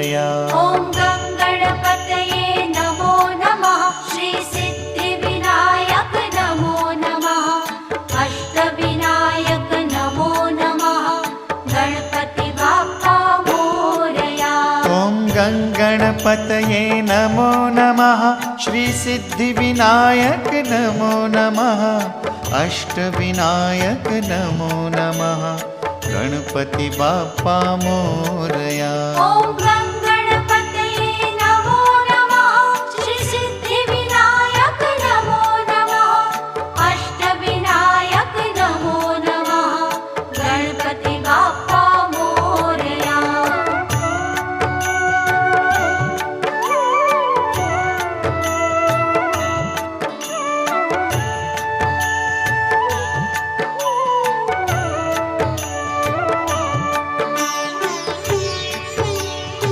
मोरया। ॐ गणपतये नमो नमः। श्री सिद्धिविनायक नमो नमः। अष्टविनायक नमो नमः। गणपति बाप्पा मोरया। ॐ गणपतये नमो नमः। श्री सिद्धिविनायक नमो नमः। अष्टविनायक नमो नमः। गणपति बाप्पा मोरया। ॐ